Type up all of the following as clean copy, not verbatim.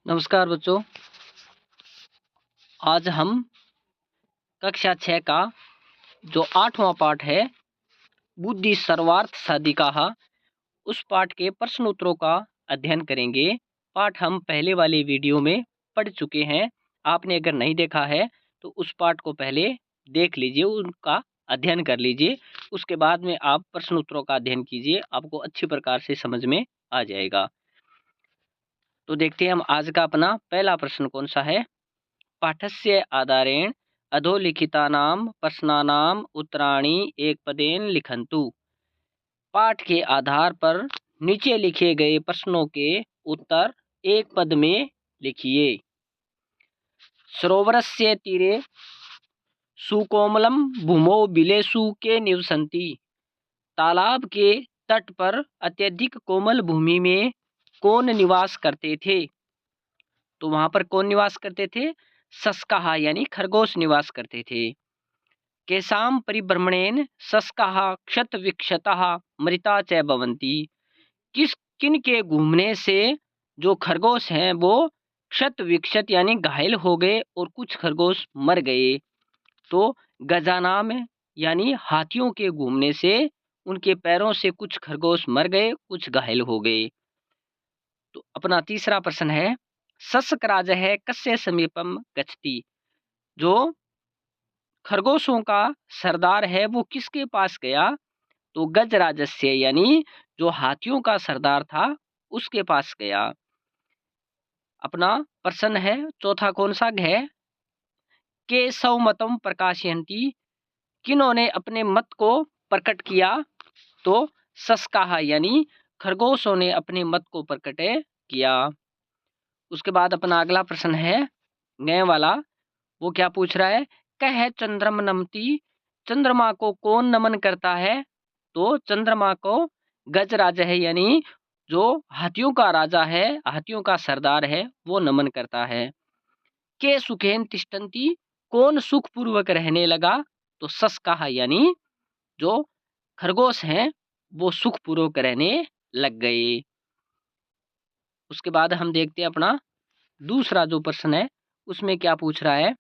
नमस्कार बच्चों। आज हम कक्षा 6 का जो 8वां पाठ है बुद्धि सर्वार्थ साधिकाः उस पाठ के प्रश्न उत्तरों का अध्ययन करेंगे। पाठ हम पहले वाले वीडियो में पढ़ चुके हैं। आपने अगर नहीं देखा है तो उस पाठ को पहले देख लीजिए, उनका अध्ययन कर लीजिए। उसके बाद में आप प्रश्न उत्तरों का अध्ययन कीजिए, आपको अच्छी प्रकार से समझ में आ जाएगा। तो देखते हैं हम आज का अपना पहला प्रश्न कौन सा है। पाठस्य आधारेण अधोलिखितानां प्रश्नानाम् उत्तराणि एकपदेन लिखन्तु। पाठ के आधार पर नीचे लिखे गए प्रश्नों के उत्तर एक पद में लिखिए। सरोवरस्य तीरे सुकोमलं भूमौ बिलेषु के निवसन्ति। तालाब के तट पर अत्यधिक कोमल भूमि में कौन निवास करते थे? तो वहां पर कौन निवास करते थे? सस्काः यानी खरगोश निवास करते थे। केषां परिभ्रमणेन सस्काः क्षतविक्षताः मृता च भवन्ति। किन के घूमने से जो खरगोश हैं वो क्षत विक्षत यानी घायल हो गए और कुछ खरगोश मर गए। तो गजानाम यानी हाथियों के घूमने से उनके पैरों से कुछ खरगोश मर गए, कुछ घायल हो गए। तो अपना तीसरा प्रश्न है, सस्क राजः कस्य समीपम गच्छति। जो खरगोशों का सरदार है वो किसके पास गया? तो गजराजस्य यानी जो हाथियों का सरदार था उसके पास गया। अपना प्रश्न है चौथा कौन सा है, के सौमतम प्रकाशयन्ति। किन्होंने अपने मत को प्रकट किया? तो सस्काः यानी खरगोशों ने अपने मत को प्रकट किया। उसके बाद अपना अगला प्रश्न है नए वाला, वो क्या पूछ रहा है, कह चंद्रम नमति। चंद्रमा को कौन नमन करता है? तो चंद्रमा को गजराज है यानी जो हाथियों का राजा है, हाथियों का सरदार है, वो नमन करता है। के सुखेन तिष्ठन्ति। कौन सुखपूर्वक रहने लगा? तो सस्काः यानी जो खरगोश हैं वो सुखपूर्वक रहने लग गए। उसके बाद हम देखते हैं अपना दूसरा जो प्रश्न है उसमें क्या पूछ रहा है,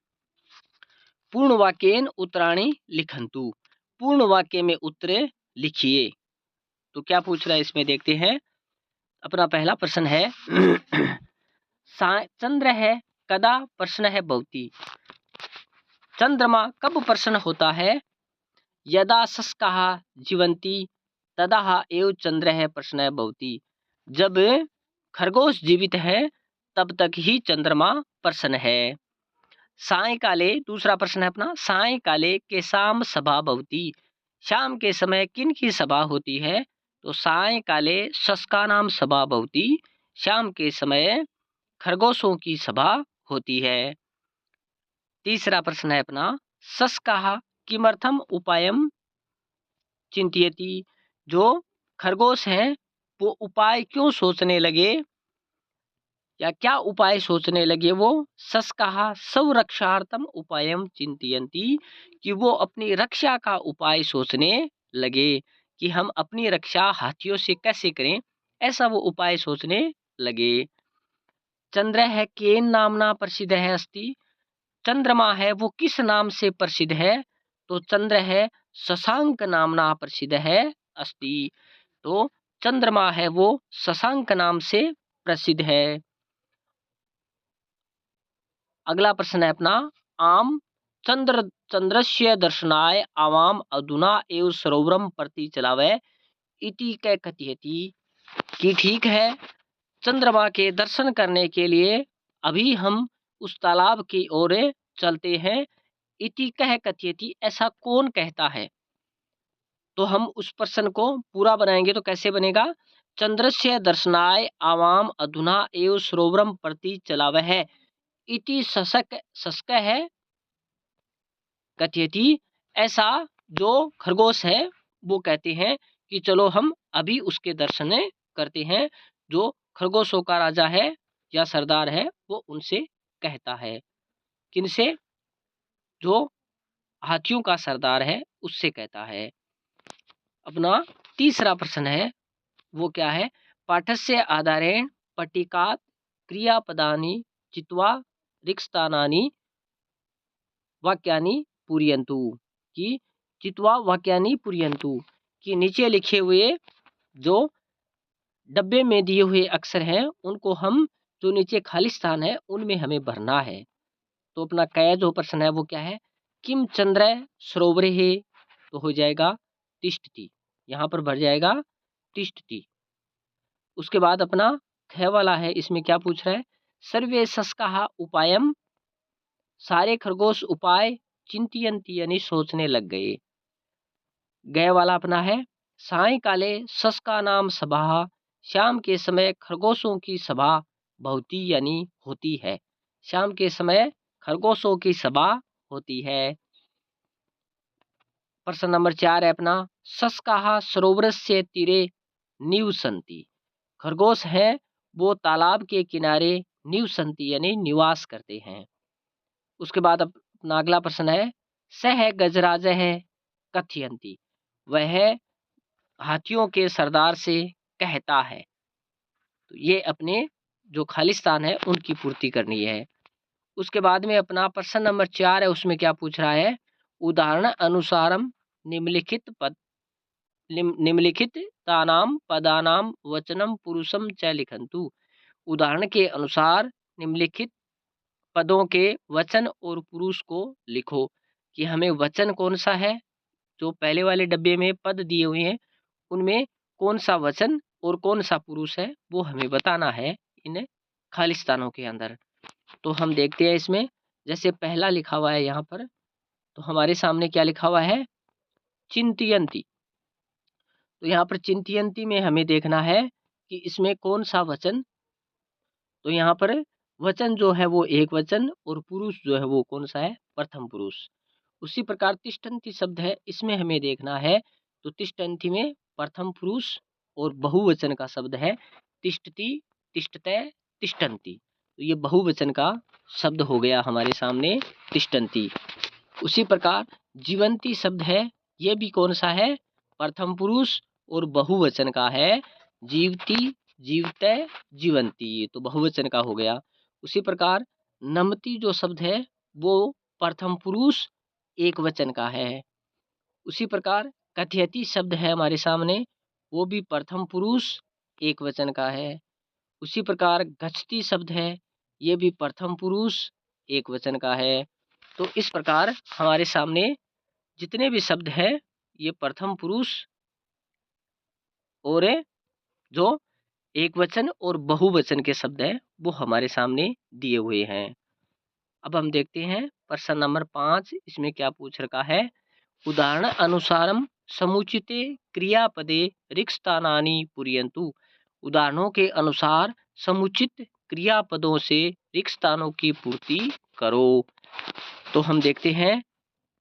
पूर्ण वाक्येन उत्तराणि लिखन्तु। पूर्ण वाक्य में उत्तरे लिखिए। तो क्या पूछ रहा है इसमें देखते हैं। अपना पहला प्रश्न है चंद्र है कदा प्रश्न है भवति। चंद्रमा कब प्रश्न होता है? यदा सस्काः जीवन्ति तदा एव चंद्रः प्रश्नः भवति। जब खरगोश जीवित है तब तक ही चंद्रमा प्रसन्न है। सायंकाले दूसरा प्रश्न है अपना, सायंकाले केषां सभा भवति। शाम के समय किन की सभा होती है? तो सायंकाले सस्कानां सभा भवति। शाम के समय खरगोशों की सभा होती है। तीसरा प्रश्न है अपना, सस्काः किमर्थम उपायम चिंतयति। जो खरगोश हैं वो उपाय क्यों सोचने लगे या क्या उपाय सोचने लगे? वो सस्काः स्वरक्षार्थम उपायम चिंतयन्ति, कि वो अपनी रक्षा का उपाय सोचने लगे कि हम अपनी रक्षा हाथियों से कैसे करें, ऐसा वो उपाय सोचने लगे। चंद्र है केन नामना प्रसिद्ध है अस्ति। चंद्रमा है वो किस नाम से प्रसिद्ध है? तो चंद्र है शशांक नामना प्रसिद्ध है अस्ति। तो चंद्रमा है वो शशांक नाम से प्रसिद्ध है। अगला प्रश्न है अपना, आम चंद्रस्य दर्शनाय आवाम अधुना एव सरोवरम प्रति चलावे इति कै कथयति। कि ठीक है, चंद्रमा के दर्शन करने के लिए अभी हम उस तालाब की ओर चलते हैं। इति कह कथयति, ऐसा कौन कहता है? तो हम उस प्रश्न को पूरा बनाएंगे तो कैसे बनेगा, चंद्रस्य दर्शनाय आवाम अधुना एव सरोवरम प्रति चलावह इति शशक है कथयति। ऐसा जो खरगोश है वो कहते हैं कि चलो हम अभी उसके दर्शन करते हैं। जो खरगोशों का राजा है या सरदार है वो उनसे कहता है। किनसे? जो हाथियों का सरदार है उससे कहता है। अपना तीसरा प्रश्न है वो क्या है, पाठस्य आधारेण पट्टिकात क्रियापदानि चित्वा रिक्तानानि वाक्यानि पूरयन्तु, कि चित्वा वाक्यानि पूरयन्तु, कि नीचे लिखे हुए जो डब्बे में दिए हुए अक्षर हैं उनको हम जो नीचे खाली स्थान है उनमें हमें भरना है। तो अपना कया जो प्रश्न है वो क्या है, किम चंद्र सरोवरे है, तो हो जाएगा तिष्ठति, यहाँ पर भर जाएगा तिष्ठति। उसके बाद अपना ख वाला है, इसमें क्या पूछ रहा है, सर्वे सस्काः उपायम, सारे खरगोश उपाय चिंतयन्ति यानी सोचने लग गए। गय वाला अपना है, सायंकाले सस्का नाम सभा, शाम के समय खरगोशों की सभा भवती यानी होती है, शाम के समय खरगोशों की सभा होती है। प्रश्न नंबर 4 है अपना, सस्काः सरोवरस्य तीरे निवसन्ति, खरगोश हैं वो तालाब के किनारे निवसन्ति यानी निवास करते हैं। उसके बाद अपना अगला प्रश्न है, सह गजराजः कथयन्ति, वह हाथियों के सरदार से कहता है। तो ये अपने जो खाली स्थान है उनकी पूर्ति करनी है। उसके बाद में अपना प्रश्न नंबर 4 है, उसमें क्या पूछ रहा है, उदाहरण अनुसारम निम्नलिखित पद निम्नलिखित तानाम पदानाम वचनम पुरुषम च लिखन्तु, उदाहरण के अनुसार निम्नलिखित पदों के वचन और पुरुष को लिखो, कि हमें वचन कौन सा है, जो पहले वाले डब्बे में पद दिए हुए हैं उनमें कौन सा वचन और कौन सा पुरुष है वो हमें बताना है इन खाली स्थानों के अंदर। तो हम देखते हैं इसमें, जैसे पहला लिखा हुआ है यहाँ पर, तो हमारे सामने क्या लिखा हुआ है, चिंतयन्ति। तो यहाँ पर चिंतयन्ति में हमें देखना है कि इसमें कौन सा वचन, तो यहाँ पर वचन जो है वो एक वचन और पुरुष जो है वो कौन सा है, प्रथम पुरुष। उसी प्रकार तिष्ठन्ति शब्द है, इसमें हमें देखना है, तो तिष्ठन्ति में प्रथम पुरुष और बहुवचन का शब्द है तिष्ठति, तिष्ठते, तिष्ठन्ति, तो ये बहुवचन का शब्द हो गया हमारे सामने तिष्ठन्ति। उसी प्रकार जीवंती शब्द है, ये भी कौन सा है, प्रथम पुरुष और बहुवचन का है, जीवती, जीवते, जीवंती, तो बहुवचन का हो गया। उसी प्रकार नमति जो शब्द है वो प्रथम पुरुष एक वचन का है। उसी प्रकार कथयति शब्द है हमारे सामने, वो भी प्रथम पुरुष एक वचन का है। उसी प्रकार गच्छति शब्द है, ये भी प्रथम पुरुष एक वचन का है। तो इस प्रकार हमारे सामने जितने भी शब्द हैं ये प्रथम पुरुष और जो एक वचन और बहुवचन के शब्द हैं वो हमारे सामने दिए हुए हैं। अब हम देखते हैं प्रश्न नंबर 5, इसमें क्या पूछ रखा है, उदाहरण अनुसारम समुचिते क्रियापदे रिक्तानानि पूरयन्तु, उदाहरणों के अनुसार समुचित क्रियापदों से रिक्त स्थानों की पूर्ति करो। तो हम देखते हैं,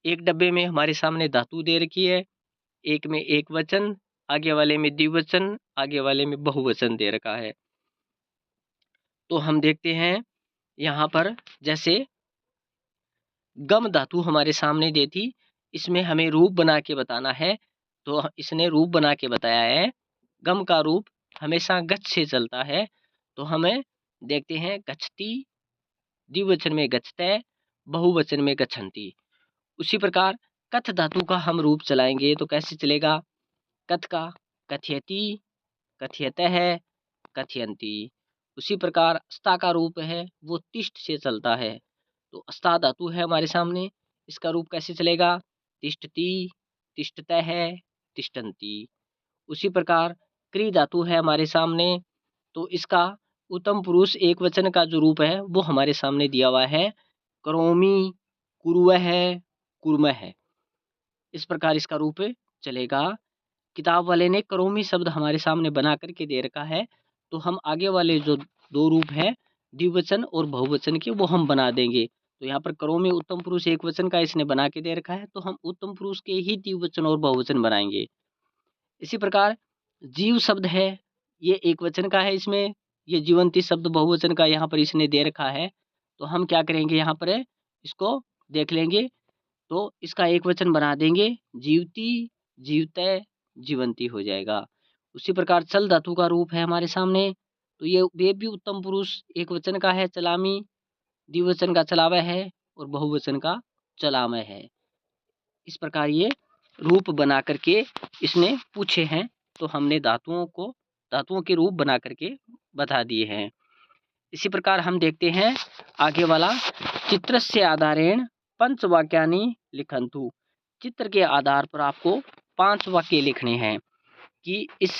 एक डब्बे में हमारे सामने धातु दे रखी है, एक में एक वचन, आगे वाले में द्विवचन, आगे वाले में बहुवचन दे रखा है। तो हम देखते हैं यहाँ पर, जैसे गम धातु हमारे सामने दी थी, इसमें हमें रूप बना के बताना है। तो इसने रूप बना के बताया है, गम का रूप हमेशा गच्छ से चलता है। तो हमें देखते हैं गच्छति, द्विवचन में गच्छते, बहुवचन में गच्छन्ति। उसी प्रकार कथ धातु का हम रूप चलाएंगे तो कैसे चलेगा, कथ का कथयति, कथयतः, कथयन्ति। उसी प्रकार स्था का रूप है वो तिष्ठ से चलता है, तो स्था धातु है हमारे सामने, इसका रूप कैसे चलेगा, तिष्ठति, तिष्ठतः, तिष्ठन्ति। उसी प्रकार क्री धातु है हमारे सामने, तो इसका उत्तम पुरुष एक वचन का जो रूप है वो हमारे सामने दिया हुआ है, करोमि, कुर्वः, कुर्मः। इस प्रकार इसका रूप चलेगा। किताब वाले ने करोमी शब्द हमारे सामने बना करके दे रखा है, तो हम आगे वाले जो दो रूप है द्विवचन और बहुवचन के वो हम बना देंगे। तो यहाँ पर करोमी उत्तम पुरुष एक वचन का इसने बना के दे रखा है, तो हम उत्तम पुरुष के ही द्विवचन और बहुवचन बनाएंगे। इसी प्रकार जीव शब्द है, ये एक वचन का है, इसमें ये जीवंती शब्द बहुवचन का यहाँ पर इसने दे रखा है। तो हम क्या करेंगे, यहाँ पर इसको देख लेंगे, तो इसका एक वचन बना देंगे, जीवती, जीवते, जीवंती हो जाएगा। उसी प्रकार चल धातु का रूप है हमारे सामने, तो ये वे भी उत्तम पुरुष एक वचन का है चलामी, द्विवचन का चलावह है और बहुवचन का चलामय है। इस प्रकार ये रूप बना करके इसने पूछे हैं, तो हमने धातुओं के रूप बना करके बता दिए हैं। इसी प्रकार हम देखते हैं आगे वाला, चित्रस्य आधारेण पंचवाक्यानि लिखन्तु। चित्र के आधार पर आपको 5 वाक्य लिखने हैं कि इस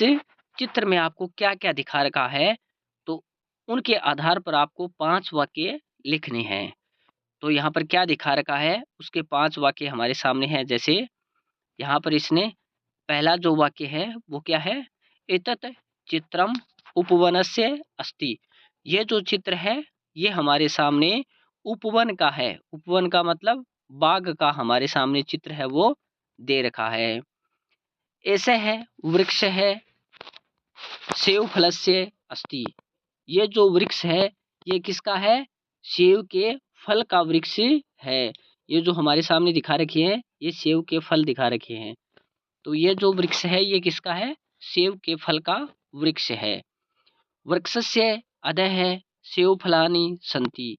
चित्र में आपको क्या क्या दिखा रखा है, तो उनके आधार पर आपको 5 वाक्य लिखने हैं। तो यहाँ पर क्या दिखा रखा है उसके 5 वाक्य हमारे सामने हैं। जैसे यहाँ पर इसने पहला जो वाक्य है वो क्या है, एतत् चित्रम उपवनस्य अस्ति। ये जो चित्र है ये हमारे सामने उपवन का है। उपवन का मतलब बाग का हमारे सामने चित्र है वो दे रखा है। ऐसे है वृक्ष है सेव फलस्य अस्ति। ये जो वृक्ष है ये किसका है, सेव के फल का वृक्ष है। ये जो हमारे सामने दिखा रखे हैं ये सेव के फल दिखा रखे हैं। तो ये जो वृक्ष है ये किसका है, सेव के फल का वृक्ष है। वृक्षस्य अधः सेव फलानि सन्ति।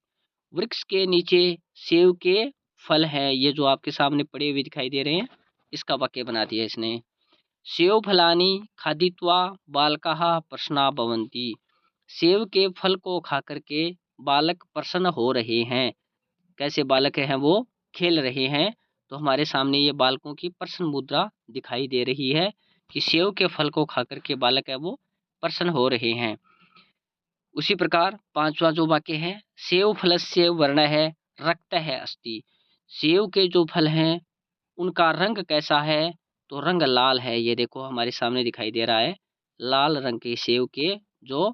वृक्ष के नीचे सेव के फल हैं। ये जो आपके सामने पड़े हुए दिखाई दे रहे हैं, इसका वाक्य बना दिया इसने। सेव फलानि खादित्वा बालकाः प्रसन्ना भवन्ति। सेव के फल को खा करके बालक प्रसन्न हो रहे हैं। कैसे बालक हैं वो खेल रहे हैं। तो हमारे सामने ये बालकों की प्रसन्न मुद्रा दिखाई दे रही है कि सेव के फल को खा करके बालक है वो प्रसन्न हो रहे हैं। उसी प्रकार 5वां जो वाक्य है, सेव फलस्य वर्णः रक्तः अस्ति। सेव के जो फल हैं उनका रंग कैसा है, तो रंग लाल है। ये देखो हमारे सामने दिखाई दे रहा है, लाल रंग के सेव के जो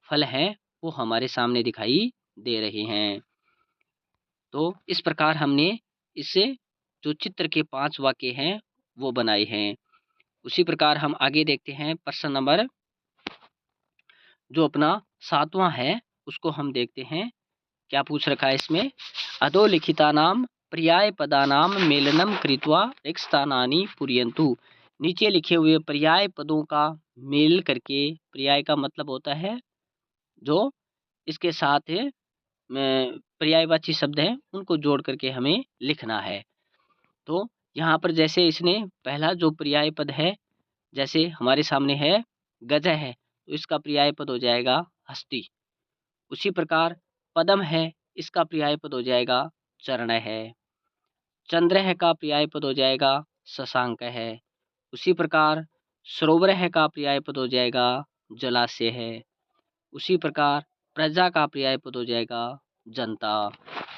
फल हैं वो हमारे सामने दिखाई दे रहे हैं। तो इस प्रकार हमने इससे जो चित्र के 5 वाक्य हैं वो बनाए हैं। उसी प्रकार हम आगे देखते हैं प्रश्न नंबर जो अपना 7वां है उसको हम देखते हैं क्या पूछ रखा है इसमें। अधोलिखितानां पर्याय पदानां मेलनम कृत्वा रिक्तस्थानानि पूरयन्तु। नीचे लिखे हुए पर्याय पदों का मेल करके, पर्याय का मतलब होता है जो इसके साथ पर्यायवाची शब्द हैं उनको जोड़ करके हमें लिखना है। तो यहाँ पर जैसे इसने पहला जो पर्याय पद है, जैसे हमारे सामने है गज है, तो इसका पर्याय पद हो जाएगा हस्ती। उसी प्रकार पदम है, इसका पर्याय पद हो जाएगा चरण है। चंद्र है का पर्याय पद हो जाएगा शशांक है। उसी प्रकार सरोवर है का पर्याय पद हो जाएगा जलाशय है। उसी प्रकार प्रजा का पर्याय पद हो जाएगा जनता।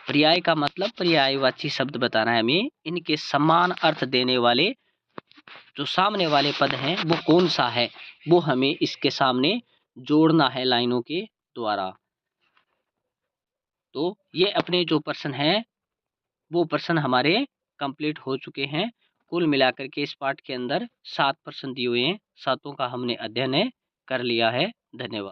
पर्याय का मतलब पर्यायवाची शब्द बताना है हमें, इनके समान अर्थ देने वाले जो सामने वाले पद हैं वो कौन सा है, वो हमें इसके सामने जोड़ना है लाइनों के द्वारा। तो ये अपने जो प्रश्न हैं वो प्रश्न हमारे कंप्लीट हो चुके हैं। कुल मिलाकर के इस पाठ के अंदर 7 प्रश्न दिए हुए हैं, 7 का हमने अध्ययन कर लिया है। धन्यवाद।